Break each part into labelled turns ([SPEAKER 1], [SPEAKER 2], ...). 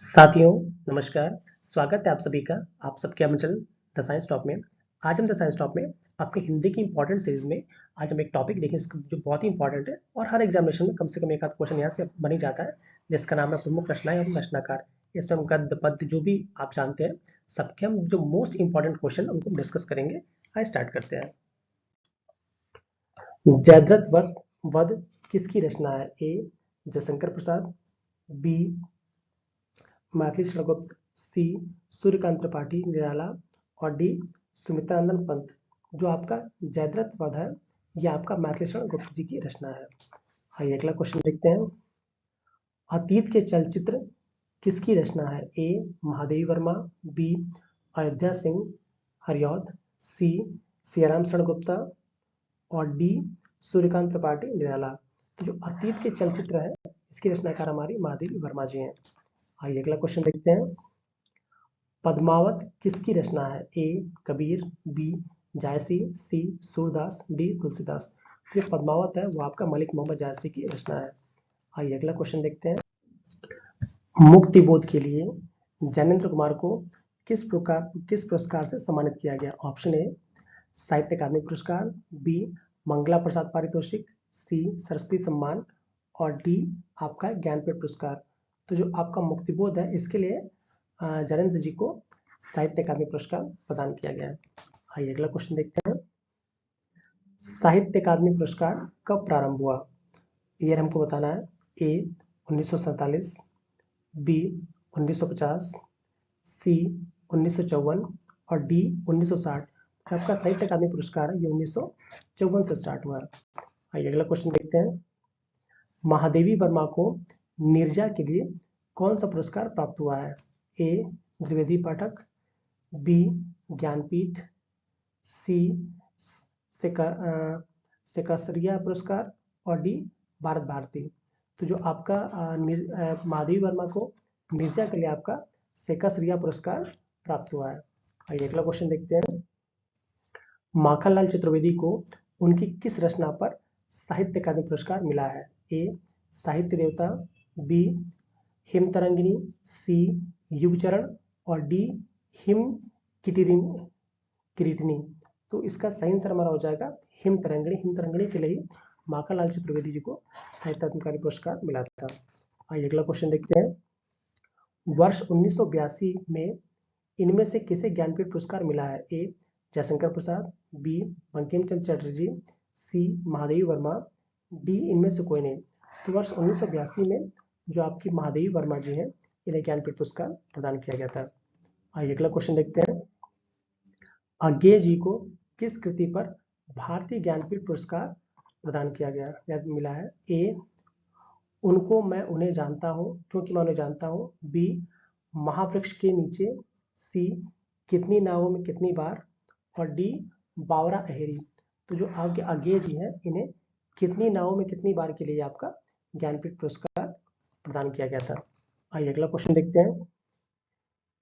[SPEAKER 1] साथियों नमस्कार। स्वागत है आप सभी का आप सबके अपने चैनल द साइंस टॉप में। आज हम द साइंस टॉप में अपनी हिंदी की इंपॉर्टेंट सीरीज में आज हम एक टॉपिक देखें जो बहुत ही इंपॉर्टेंट है और हर एग्जामिनेशन में कम से कम एक आध क्वेश्चन यहाँ से बन ही जाता है, जिसका नाम है प्रमुख रचनाएं एवं रचनाकार। इसमें हम गद्य पद्य जो भी आप जानते हैं सबके हम जो मोस्ट इंपॉर्टेंट क्वेश्चन उनको डिस्कस करेंगे। आइए स्टार्ट करते हैं। जयद्रथ वध किसकी रचना है? ए जयशंकर प्रसाद, बी मैथिली शरणगुप्त, सी सूर्यकांत त्रिपाठी निराला और डी सुमित्रानंद पंत। जो आपका जयद्रथ वध है यह आपका मैथिली शरणगुप्त जी की रचना है। आइए अगला क्वेश्चन देखते हैं। अतीत के चलचित्र किसकी रचना है? ए महादेवी वर्मा, बी अयोध्या सिंह हरिऔध, सी सियाराम शरणगुप्ता और डी सूर्यकांत त्रिपाठी निराला। तो जो अतीत के चलचित्र है इसकी रचनाकार हमारी महादेवी वर्मा जी हैं। आइए अगला क्वेश्चन देखते हैं। पद्मावत किसकी रचना है? ए कबीर, बी जायसी, सी सूरदास, डी तुलसीदास। जो पद्मावत है वो आपका मलिक मोहम्मद जायसी की रचना है। आइए अगला क्वेश्चन देखते हैं। मुक्तिबोध के लिए ज्ञानेंद्र कुमार को किस पुरस्कार से सम्मानित किया गया? ऑप्शन ए साहित्य अकादमी पुरस्कार, बी मंगला प्रसाद पारितोषिक, सी सरस्वती सम्मान और डी आपका ज्ञानपीठ पुरस्कार। तो जो आपका मुक्तिबोध है इसके लिए ज्ञानेंद्र जी को साहित्य अकादमी पुरस्कार प्रदान किया गया है। आइए अगला क्वेश्चन देखते हैं। साहित्य अकादमी पुरस्कार कब प्रारंभ हुआ? ईयर हमको बताना है। ए 1947, बी 1950, सी 1954 और डी 1960। आपका साहित्य अकादमी पुरस्कार है ये 1954 से स्टार्ट हुआ है। आइए अगला क्वेश्चन देखते हैं। महादेवी वर्मा को नीरजा के लिए कौन सा पुरस्कार प्राप्त हुआ है? ए द्विवेदी पाठक, बी ज्ञानपीठ, सी सेकसरिया पुरस्कार और डी भारत भारती। तो जो आपका महादेवी वर्मा को नीरजा के लिए आपका सेकसरिया पुरस्कार प्राप्त हुआ है। आइए अगला क्वेश्चन देखते हैं। माखनलाल चतुर्वेदी को उनकी किस रचना पर साहित्य अकादमी पुरस्कार मिला है? ए साहित्य देवता, बी हिम तरंगिनी, सी युगचरण और डी हिम किरीटिनी। तो इसका सही आंसर हमारा हो जाएगा हिम तरंगिणी। हिम तरंगिणी के लिए माखनलाल चतुर्वेदी जी को साहित्य अकादमी पुरस्कार मिला था। आइए अगला क्वेश्चन देखते हैं। वर्ष 1982 में इनमें से किसे ज्ञानपीठ पुरस्कार मिला है? ए जयशंकर प्रसाद, बी बंकिम चंद्र चटर्जी, सी महादेवी वर्मा, डी इनमें से कोई नहीं। तो वर्ष 1982 में जो आपकी महादेवी वर्मा जी हैं इन्हें ज्ञानपीठ पुरस्कार प्रदान किया गया था। आइए अगला क्वेश्चन देखते हैं। अज्ञेय जी को किस कृति पर भारतीय ज्ञानपीठ पुरस्कार प्रदान किया गया या मिला है? ए उनको मैं उन्हें जानता हूँ क्योंकि मैं उन्हें जानता हूँ, बी महावृक्ष के नीचे, सी कितनी नावों में कितनी बार और डी बावरा अहेरी। तो जो आपके अज्ञेय जी हैं इन्हें कितनी नावों में कितनी बार के लिए आपका ज्ञानपीठ पुरस्कार प्रदान किया गया था। आइए अगला क्वेश्चन देखते हैं।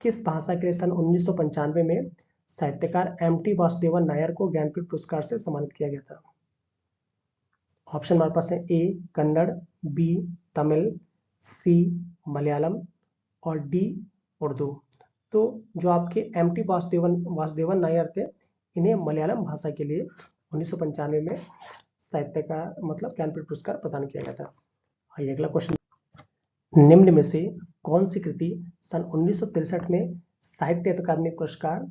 [SPEAKER 1] किस भाषा के लिए सन 1995 में साहित्यकार एम.टी. वासुदेवन नायर को ज्ञानपीठ पुरस्कार से सम्मानित किया गया था? ऑप्शन हमारे पास है। ए कन्नड़, बी तमिल, सी मलयालम और डी उर्दू। तो जो आपके एम.टी. वासुदेवन नायर थे इन्हें मलयालम भाषा के लिए 1995 में साहित्य का मतलब ज्ञानपीठ पुरस्कार प्रदान किया गया था। आइए अगला क्वेश्चन। निम्न में से कौन सी कृति सन 1963 में साहित्य अकादमी पुरस्कार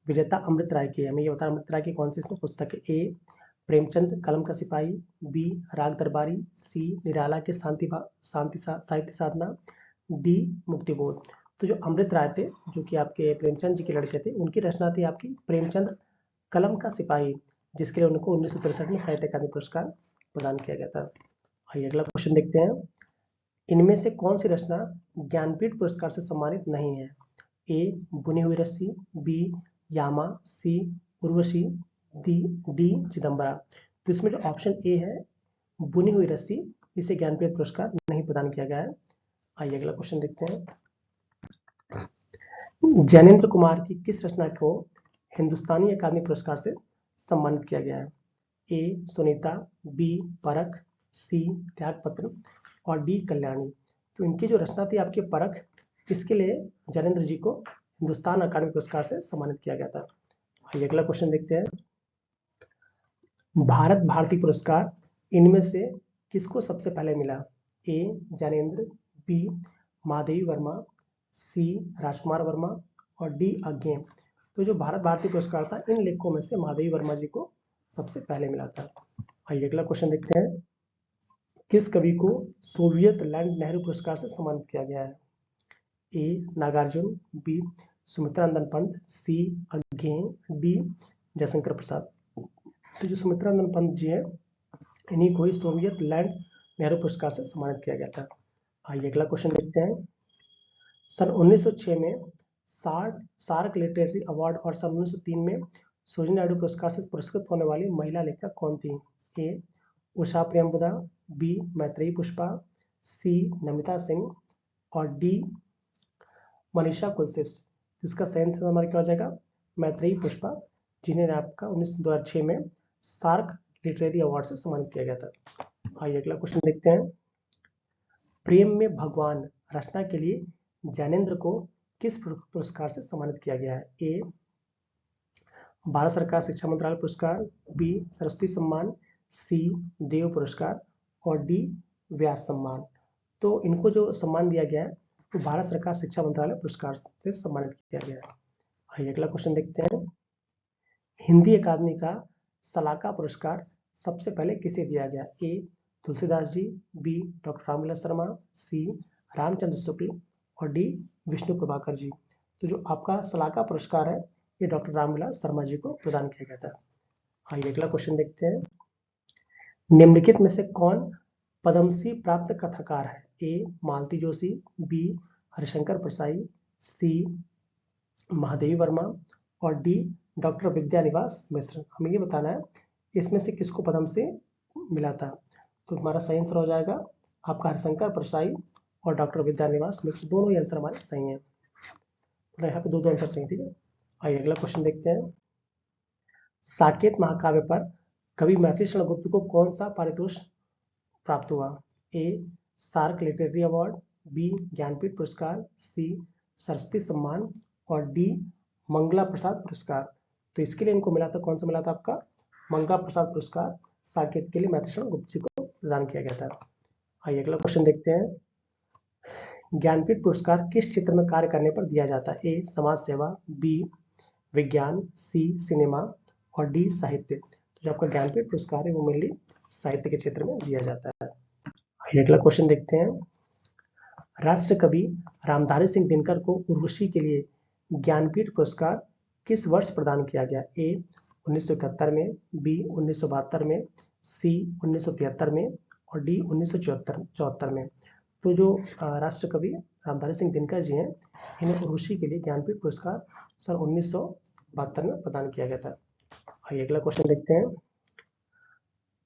[SPEAKER 1] विजेता अमृत राय की है? हमें ये बता अमृत राय की कौन सी इसमें पुस्तक है? ए प्रेमचंद कलम का सिपाही, बी राग दरबारी, सी निराला के साहित्य साधना, डी मुक्तिबोध। तो जो अमृत राय थे जो कि आपके प्रेमचंद जी के लड़के थे उनकी रचना थी आपकी प्रेमचंद कलम का सिपाही, जिसके लिए उनको 1963 में साहित्य अकादमी पुरस्कार प्रदान किया गया था। आइए अगला क्वेश्चन देखते हैं। इनमें से कौन सी रचना ज्ञानपीठ पुरस्कार से सम्मानित नहीं है? ए बुनी हुई रस्सी, बी यामा, सी उर्वशी, डी चिदम्बरा। तो इसमें जो ऑप्शन ए है बुनी हुई रस्सी इसे ज्ञानपीठ पुरस्कार नहीं प्रदान किया गया है। आइए अगला क्वेश्चन देखते हैं। ज्ञानेंद्र कुमार की किस रचना को हिंदुस्तानी अकादमी पुरस्कार से सम्मानित किया गया है? ए सुनीता, बी परख, सी त्यागपत्र और डी कल्याणी। तो इनकी जो रचना थी आपकी परख इसके लिए ज्ञानेंद्र जी को हिंदुस्तान अकादमी पुरस्कार से सम्मानित किया गया था। आइए अगला क्वेश्चन देखते हैं। भारत भारती पुरस्कार इनमें से किसको सबसे पहले मिला? ए ज्ञानेंद्र, बी महादेवी वर्मा, सी राजकुमार वर्मा और डी अज्ञे। तो जो भारत भारती पुरस्कार था इन लेखकों में से महादेवी वर्मा जी को सबसे पहले मिला था। आइए अगला क्वेश्चन देखते हैं। किस कवि को सोवियत लैंड नेहरू पुरस्कार से सम्मानित किया गया है? ए नागार्जुन, बी सुमित्रानंदन पंत, सी अज्ञे, डी जयशंकर प्रसाद। तो जो सुमित्रानंदन पंत जी हैं इन्हीं को ही सोवियत लैंड नेहरू पुरस्कार से सम्मानित किया गया था। आइए अगला क्वेश्चन देखते हैं। सन 1906 में सार्क लिटरेरी अवार्ड और सन 1903 में सरोजिनी नायडू पुरस्कार से पुरस्कृत होने वाली महिला लेखक कौन थी? ए उषा प्रियंवदा, बी मैत्रेयी पुष्पा, सी नमिता सिंह और डी मनीषा कुलश्रेष्ठ। इसका सही आंसर हमारा क्या हो जाएगा? मैत्रेयी पुष्पा, जिन्हें आपका 2006 में सार्क लिटरेरी अवार्ड से सम्मानित किया गया था। आइए अगला क्वेश्चन देखते हैं। प्रेम में भगवान रचना के लिए ज्ञानेंद्र को किस पुरस्कार से सम्मानित किया गया है? ए भारत सरकार शिक्षा मंत्रालय पुरस्कार, बी सरस्वती सम्मान, सी देव पुरस्कार और डी व्यास सम्मान। तो इनको जो सम्मान दिया गया है तो भारत सरकार शिक्षा मंत्रालय पुरस्कार से सम्मानित किया गया है। आइए अगला क्वेश्चन देखते हैं। हिंदी अकादमी का सलाका पुरस्कार सबसे पहले किसे दिया गया? ए तुलसीदास जी, बी डॉक्टर रामविलास शर्मा, सी रामचंद्र शुक्ल और डी विष्णु प्रभाकर जी। तो जो आपका सलाका पुरस्कार है ये डॉक्टर रामविलास शर्मा जी को प्रदान किया गया था। आइए अगला क्वेश्चन देखते हैं। निम्नलिखित में से कौन पद्मश्री प्राप्त कथाकार है? ए मालती जोशी, बी हरिशंकर परसाई, सी महादेवी वर्मा और डी डॉक्टर विद्यानिवास मिश्र। हमें ये बताना है इसमें से किसको पद्मश्री मिला था। तो हमारा सही आंसर हो जाएगा आपका हरिशंकर परसाई और डॉक्टर विद्यानिवास मिश्र, दोनों ही आंसर हमारे सही हैं। तो यहाँ पे दो आंसर सही, ठीक है। आइए अगला क्वेश्चन देखते हैं। साकेत महाकाव्य पर कवि मैथिली शरण गुप्त को कौन सा पारितोषिक प्राप्त हुआ? A SAARC literary award, B Jnanpith पुरस्कार, सी सरस्वती सम्मान और डी मंगला प्रसाद पुरस्कार। तो इसके लिए इनको मिला था, कौन सा मिला था आपका? मंगला प्रसाद पुरस्कार साकेत के लिए मैथिली शरण गुप्त जी को प्रदान किया गया था। आइए अगला क्वेश्चन देखते हैं। ज्ञानपीठ पुरस्कार किस क्षेत्र में कार्य करने पर दिया जाता है? ए समाज सेवा, बी विज्ञान, सी सिनेमा और डी साहित्य। तो जो आपका ज्ञानपीठ पुरस्कार है वो मेनली साहित्य के क्षेत्र में दिया जाता है। आइए अगला क्वेश्चन देखते हैं। राष्ट्र कवि रामधारी सिंह दिनकर को उर्वशी के लिए ज्ञानपीठ पुरस्कार किस वर्ष प्रदान किया गया? ए 1971 में, बी 1972 में, सी 1973 में और डी 1974 में। तो जो राष्ट्र कवि रामधारी सिंह दिनकर जी हैं इन्हें उर्वशी के लिए ज्ञानपीठ पुरस्कार सन 1972 में प्रदान किया गया था। आइए अगला क्वेश्चन देखते हैं।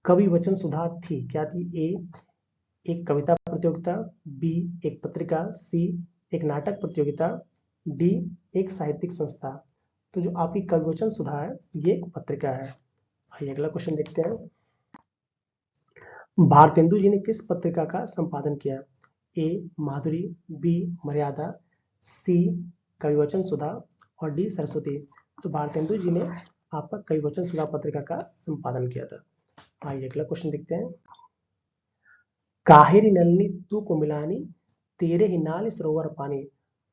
[SPEAKER 1] कवि वचन सुधा थी क्या थी? ए एक कविता प्रतियोगिता, बी एक पत्रिका, सी एक नाटक प्रतियोगिता, डी एक साहित्यिक संस्था। तो जो आपकी कवि वचन सुधा है ये एक पत्रिका है। आइए अगला क्वेश्चन देखते हैं। भारतेंदु जी ने किस पत्रिका का संपादन किया? ए माधुरी, बी मर्यादा, सी कविवचन सुधा और डी सरस्वती। तो भारतेंदु जी ने आपका कविवचन सुधा पत्रिका का संपादन किया था। आइए अगला क्वेश्चन देखते हैं। काहेरी नलनी तू को मिलानी तेरे ही नाल सरोवर पानी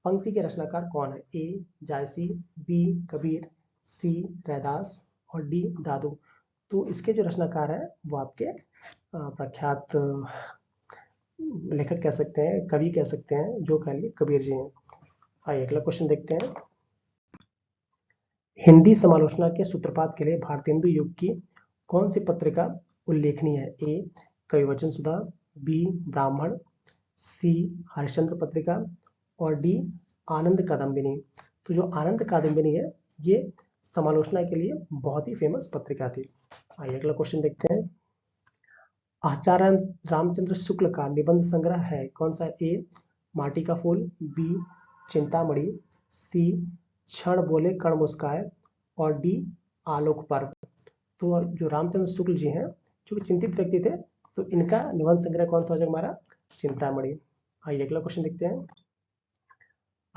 [SPEAKER 1] पंक्ति के रचनाकार कौन है? ए जायसी, बी कबीर, सी रैदास और डी दादू। तो इसके जो रचनाकार है वो आपके प्रख्यात लेखक कह सकते हैं, कवि कह सकते हैं, जो कह लिए कबीर जी हैं। आइए अगला क्वेश्चन देखते हैं। हिंदी समालोचना के सूत्रपात के लिए भारतेंदु युग की कौन सी पत्रिका उल्लेखनीय है? ए कविवचन सुधा, बी ब्राह्मण, सी हरिश्चंद्र पत्रिका और डी आनंद कादम्बिनी। तो जो आनंद कादम्बिनी है ये समालोचना के लिए बहुत ही फेमस पत्रिका थी। आइए अगला क्वेश्चन देखते हैं। आचार्य रामचंद्र शुक्ल का निबंध संग्रह है कौन सा? ए माटी का फूल, बी चिंतामणि, सी क्षण बोले कण मुस्काए और डी आलोक पर्व। तो जो रामचंद्र शुक्ल जी हैं जो कि चिंतित व्यक्ति थे तो इनका निबंध संग्रह कौन सा हो जाएगा हमारा? चिंतामणि। आइए अगला क्वेश्चन देखते हैं।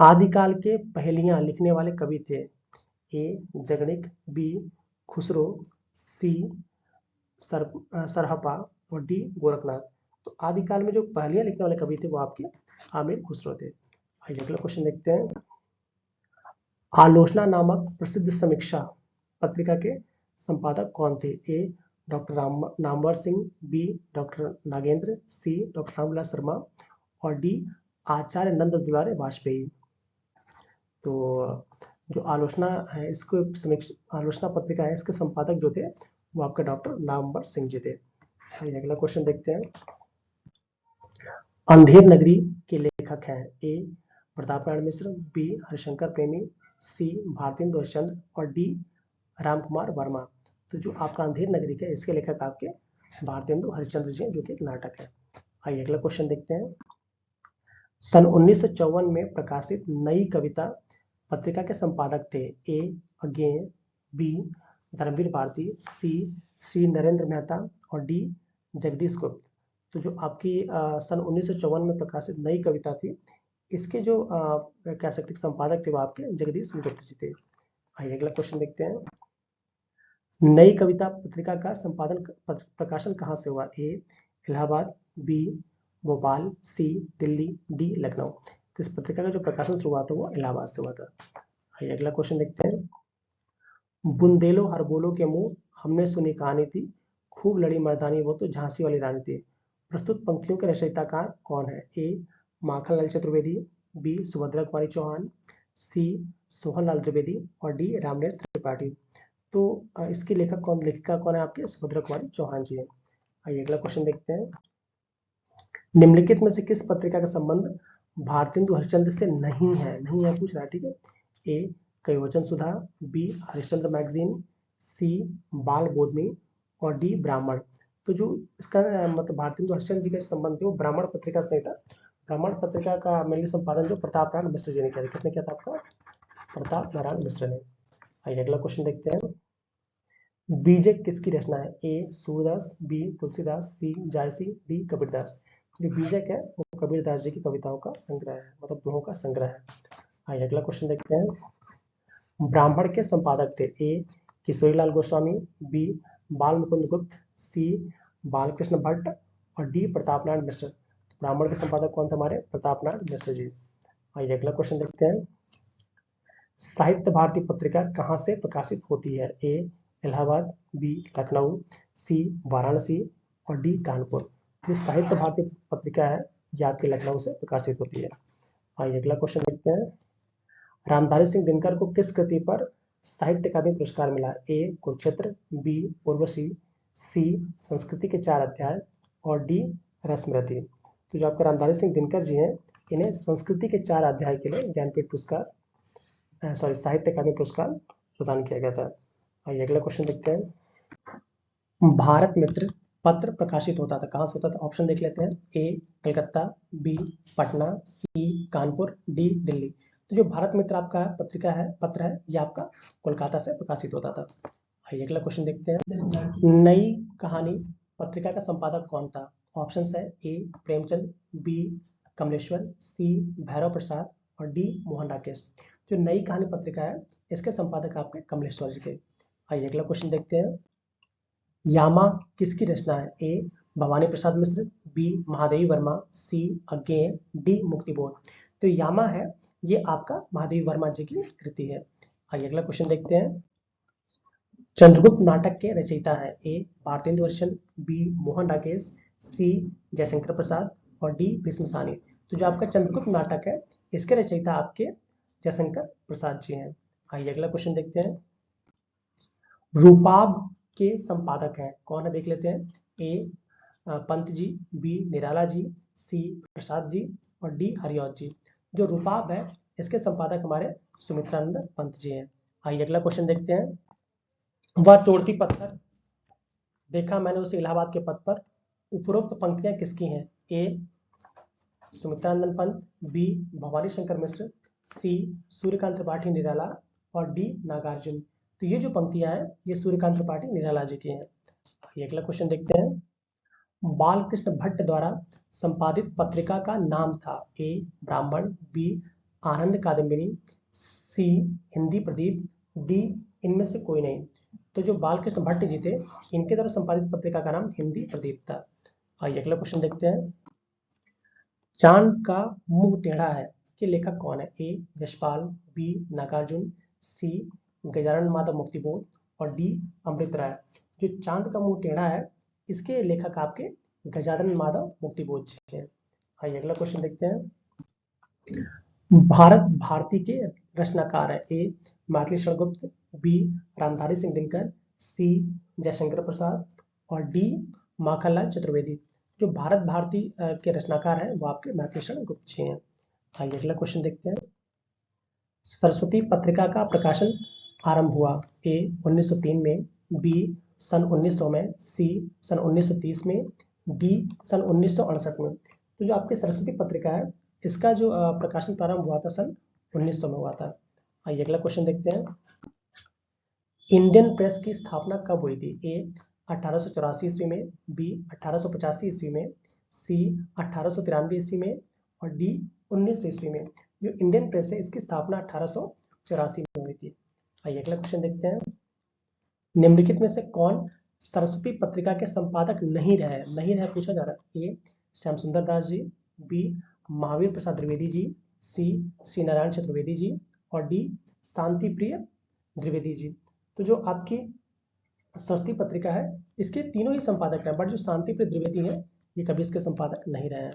[SPEAKER 1] आदिकाल के पहेलियां लिखने वाले कवि थे? ए जगणिक, बी खुसरो, सी सरहपा और डी गोरखनाथ। तो आदिकाल में जो पहेलियां लिखने वाले कवि थे वो आपके आमिर खुसरो थे। आइए अगला क्वेश्चन देखते हैं। आलोचना नामक प्रसिद्ध समीक्षा पत्रिका के संपादक कौन थे? A doctor Namvar Singh, B doctor Nagendra, C doctor Ramvilas Sharma और डी आचार्य नंद दुलारे वाजपेयी। तो जो आलोचना है, इसको समीक्षा आलोचना पत्रिका है, इसके संपादक जो थे वो आपके डॉक्टर नामवर सिंह जी थे। अगला क्वेश्चन देखते हैं। अंधेर नगरी के लेखक हैं? ए प्रताप नारायण मिश्र, बी हरिशंकर प्रेमी, सी भारतेंदु हरिश्चंद्र और डी रामकुमार वर्मा। तो जो आपका अंधेर नगरी है इसके लेखक आपके भारतेंदु हरिश्चंद्र जी, जो कि एक नाटक है। आइए अगला क्वेश्चन देखते हैं। सन 1954 में प्रकाशित नई कविता पत्रिका के संपादक थे? ए अज्ञेय, बी धर्मवीर भारती, सी श्री नरेंद्र मेहता और डी जगदीश गुप्त। तो जो आपकी सन 1954 में प्रकाशित नई कविता थी, इसके जो कह सकते संपादक थे वो आपके जगदीश गुप्त जी थे। आइए अगला क्वेश्चन देखते हैं। नई कविता पत्रिका का संपादन प्रकाशन कहाँ से हुआ? ए इलाहाबाद, बी भोपाल, सी दिल्ली, डी लखनऊ। तो इस पत्रिका का जो प्रकाशन शुरुआत हुआ वो इलाहाबाद से हुआ था। आइए अगला क्वेश्चन देखते हैं। बुंदेलो हर बोलो के मुंह हमने सुनी कहानी थी, खूब लड़ी मर्दानी वो तो झांसी वाली रानी थी। प्रस्तुत पंक्तियों के रचयिताकार कौन है? ए माखनलाल चतुर्वेदी, बी सुभद्रा कुमारी चौहान, सी सोहनलाल द्विवेदी और डी रामनेश त्रिपाठी। तो इसकी लेखिका कौन है आपके? सुभद्रा कुमारी चौहान जी है। आइए अगला क्वेश्चन देखते हैं। निम्नलिखित में से किस पत्रिका का संबंध भारतेंदु हरिश्चंद्र से नहीं है? नहीं है पूछ रहा है, ठीक है। ए कविवचन सुधा, बी हरिश्चंद्र मैगजीन, सी बाल बोधनी और डी ब्राह्मण। तो जो इसका मतलब भारतेंदु हरिश्चंद्र जी का संबंध है वो ब्राह्मण पत्रिका से नहीं था। ब्राह्मण पत्रिका का मेनली संपादन जो प्रताप नारायण मिश्र जी ने किया। किसने किया था? आपका प्रताप नारायण मिश्र ने। आइए अगला क्वेश्चन देखते हैं। बीजक किसकी रचना है? ए सूरदास, बी तुलसीदास, सी जायसी, डी कबीरदास। जो बीजक है वो कबीरदास जी की कविताओं का संग्रह है, मतलब दोहों का संग्रह है। आइए अगला क्वेश्चन देखते हैं। ब्राह्मण के संपादक थे? ए किशोरीलाल गोस्वामी, बी बाल मुकुंद गुप्त, सी बालकृष्ण भट्ट और डी प्रताप नारायण मिश्र। ब्राह्मण के संपादक कौन थे हमारे? प्रताप नारायण मिश्र जी। आइए अगला क्वेश्चन देखते हैं। साहित्य भारती पत्रिका कहाँ से प्रकाशित होती है? ए इलाहाबाद, बी लखनऊ, सी वाराणसी और डी कानपुर। जो साहित्य भारती पत्रिका है ये आपके लखनऊ से प्रकाशित होती है। आइए अगला क्वेश्चन देखते हैं। रामधारी सिंह दिनकर को किस कृति पर साहित्य अकादमी पुरस्कार मिला? ए कुरुक्षेत्र, बी उर्वशी, सी संस्कृति के 4 अध्याय और डी रसमृति। तो जो आपके रामधारी सिंह दिनकर जी हैं इन्हें संस्कृति के 4 अध्याय के लिए ज्ञानपीठ पुरस्कार साहित्य अकादमी पुरस्कार प्रदान किया गया था। आइए अगला क्वेश्चन देखते हैं। भारत मित्र पत्र प्रकाशित होता था, कहाँ से होता था? ऑप्शन देख लेते हैं। ए कलकत्ता, बी पटना, सी कानपुर, डी दिल्ली। तो जो भारत मित्र आपका पत्रिका है, पत्र है, ये आपका कोलकाता से प्रकाशित होता था। आइए अगला क्वेश्चन देखते हैं। नई कहानी पत्रिका का संपादक कौन था? ऑप्शन है। ए प्रेमचंद, बी कमलेश्वर, सी भैरव प्रसाद और डी मोहन राकेश। जो नई कहानी पत्रिका है इसके संपादक आपके कमलेश्वर जी थे। आइए अगला क्वेश्चन देखते हैं। यामा किसकी रचना है? ए भवानी प्रसाद मिश्र, बी महादेवी वर्मा, सी अज्ञेय, डी मुक्तिबोध। तो यामा है ये आपका महादेवी वर्मा जी की कृति है। आइए अगला क्वेश्चन देखते हैं। चंद्रगुप्त नाटक के रचयिता है? ए भारतेंदु हरिश्चंद्र, बी मोहन राकेश, सी जयशंकर प्रसाद और डी भीष्म सानी। तो जो आपका चंद्रगुप्त नाटक है इसके रचयिता आपके जयशंकर प्रसाद जी हैं। आइए अगला क्वेश्चन देखते हैं। रूपाब के संपादक हैं कौन है? देख लेते हैं। ए पंत जी, बी निराला जी, सी प्रसाद जी और डी हरिऔध जी। जो रूपाब है इसके संपादक हमारे सुमित्रानंद पंत जी हैं। आइए अगला क्वेश्चन देखते हैं। वह तोड़ती पत्थर देखा मैंने उसे इलाहाबाद के पथ पर, उपरोक्त पंक्तियां किसकी हैं? ए सुमित्रानंद पंत, बी भवानी शंकर मिश्र, सी सूर्यकांत त्रिपाठी निराला और डी नागार्जुन। तो ये जो पंक्तियां हैं ये सूर्यकांत त्रिपाठी निराला जी की हैं। ये अगला क्वेश्चन देखते हैं। बालकृष्ण भट्ट द्वारा संपादित पत्रिका का नाम था? ए ब्राह्मण, बी आनंद कादम्बिनी, सी हिंदी प्रदीप, डी इनमें से कोई नहीं। तो जो बालकृष्ण भट्ट जी थे, इनके द्वारा संपादित पत्रिका का नाम हिंदी प्रदीप था। आइए अगला क्वेश्चन देखते हैं। चांद का मुंह टेढ़ा है के लेखक कौन है? ए यशपाल, बी नागार्जुन, सी गजानन माधव मुक्तिबोध और डी अमृत राय। जो चांद का मुंह टेढ़ा है, इसके लेखक आपके गजानन माधव मुक्तिबोध जी हैं। आइए अगला क्वेश्चन देखते हैं। भारत भारती के रचनाकार है? ए मैथिली शरण गुप्त, बी रामधारी सिंह दिनकर, सी जयशंकर प्रसाद और डी माखनलाल चतुर्वेदी। जो भारत भारती के रचनाकार हैं वो आपके मैथिली शरण गुप्त जी हैं। आइए अगला क्वेश्चन देखते हैं। सरस्वती पत्रिका का प्रकाशन आरंभ हुआ? ए 1903 में, बी सन 1900 में, सी सन 1930 में, डी सन 1968 में। तो जो आपकी सरस्वती पत्रिका है, इसका जो प्रकाशन प्रारंभ हुआ था सन 1900 में हुआ था। आइए अगला क्वेश्चन देखते हैं। इंडियन प्रेस की स्थापना कब हुई थी? ए 1884 ईस्वी में, बी 1885 ईस्वी में, सी 1893 ईस्वी में और डी 1900 ईस्वी में। जो इंडियन प्रेस है, इसकी स्थापना 1884 में हुई थी। आइए अगला क्वेश्चन देखते हैं। निम्नलिखित में से कौन सरस्वती पत्रिका के संपादक नहीं रहे? नहीं रहे पूछा जा रहा है। ए श्याम सुंदर दास जी, बी महावीर प्रसाद द्विवेदी जी, सी नारायण चतुर्वेदी जी और डी शांति प्रिय द्विवेदी जी। तो जो आपकी सरस्वती पत्रिका है, इसके तीनों ही संपादक हैं, बट जो शांति प्रिय द्विवेदी है, ये कभी इसके संपादक नहीं रहे हैं।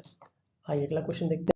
[SPEAKER 1] आइए अगला क्वेश्चन देखते हैं।